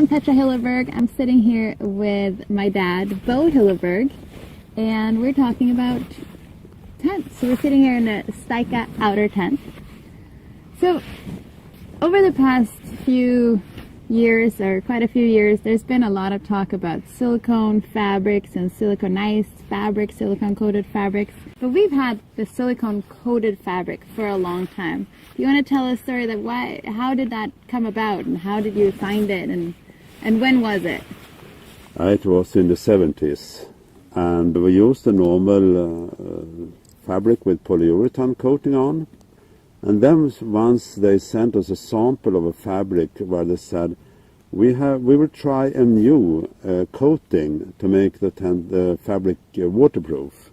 I'm Petra Hilleberg. I'm sitting here with my dad, Bo Hilleberg, and we're talking about tents. So we're sitting here in a Steika outer tent. So over the past few years, or quite a few years, there's been a lot of talk about silicone fabrics and siliconized fabrics, silicone coated fabrics. But we've had the silicone coated fabric for a long time. Do you want to tell a story that how did that come about, and how did you find it, and when was it? It was in the 70s, and we used a normal fabric with polyurethane coating on. And then once they sent us a sample of a fabric where they said, we will try a new coating to make the fabric waterproof.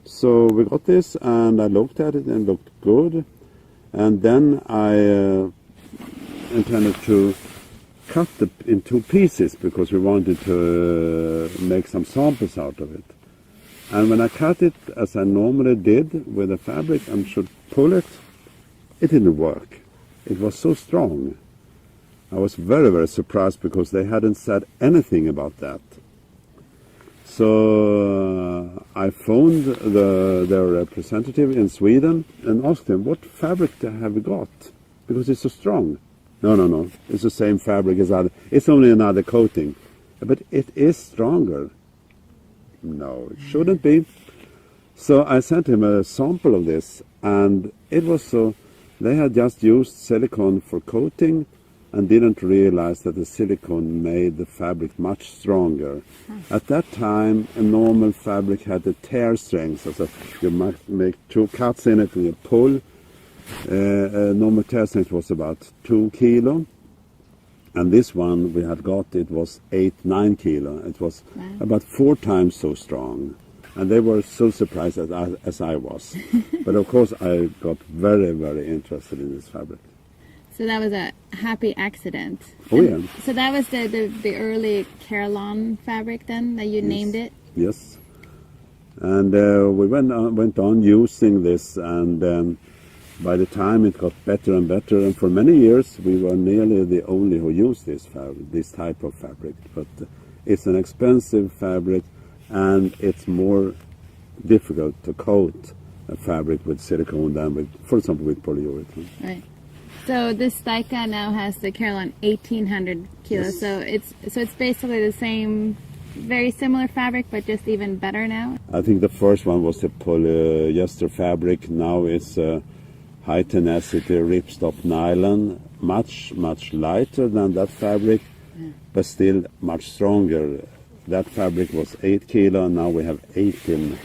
So we got this, and I looked at it and it looked good. And then I intended to cut it in two pieces because we wanted to make some samples out of it. And when I cut it as I normally did with the fabric and should pull it, it didn't work. It was so strong. I was very, very surprised because they hadn't said anything about that. So I phoned their representative in Sweden and asked him, what fabric have you got? Because it's so strong. No, it's the same fabric as other. It's only another coating. But it is stronger. No, it shouldn't be. So I sent him a sample of this, and it was so. They had just used silicone for coating and didn't realize that the silicone made the fabric much stronger. At that time, a normal fabric had a tear strength, so you might make two cuts in it and you pull. A normal tear strength was about 2 kilo, and this one we had got, it was 8-9 kilo. It was about 4 times so strong. And they were so surprised as I was. But of course I got very, very interested in this fabric. So that was a happy accident. Oh, yeah. So that was the early KATADYN fabric then, that you named it? Yes. And we went on using this, and by the time it got better and better, and for many years we were nearly the only who used this type of fabric. But it's an expensive fabric, and it's more difficult to coat a fabric with silicone than with, for example, with polyurethane. Right. So this Steika now has the KATADYN 1800 kilos. Yes. So it's basically the same, very similar fabric, but just even better now. I think the first one was the polyester fabric. Now it's high tenacity ripstop nylon, much lighter than that fabric, but still much stronger. That fabric was 8 kilo, and now we have 18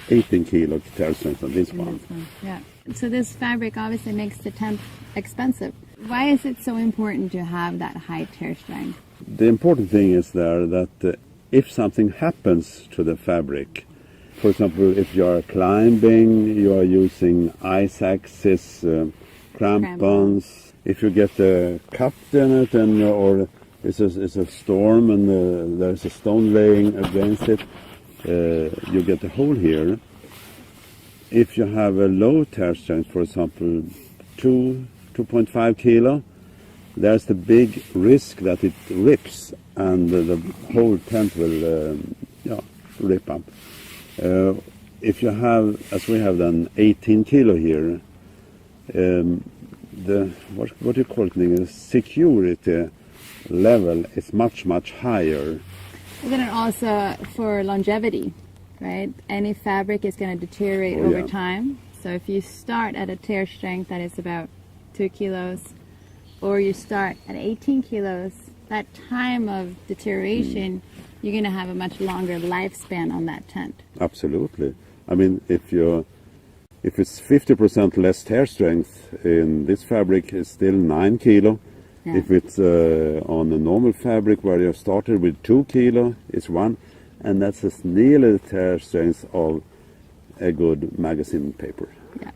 kilo tear strength on this one. Yeah. So this fabric obviously makes the tent expensive. Why is it so important to have that high tear strength? The important thing is there that if something happens to the fabric, for example, if you are climbing, you are using ice axes, crampons. If you get a cut in it, or it's a storm and there's a stone laying against it, you get a hole here. If you have a low tear strength, for example, 2.5 kilo, there's the big risk that it rips and the whole tent will rip up. If you have, as we have done, 18 kilo here, the what do you call it? The security level is much higher. And then also for longevity, right? Any fabric is going to deteriorate over time. So if you start at a tear strength that is about 2 kilos, or you start at 18 kilos, that time of deterioration, you're going to have a much longer lifespan on that tent. Absolutely. I mean, if it's 50% less tear strength in this fabric, it's still 9 kilo. Yeah. If it's on a normal fabric where you started with 2 kilo, it's 1, and that's as nearly the tear strength of a good magazine paper. Yeah.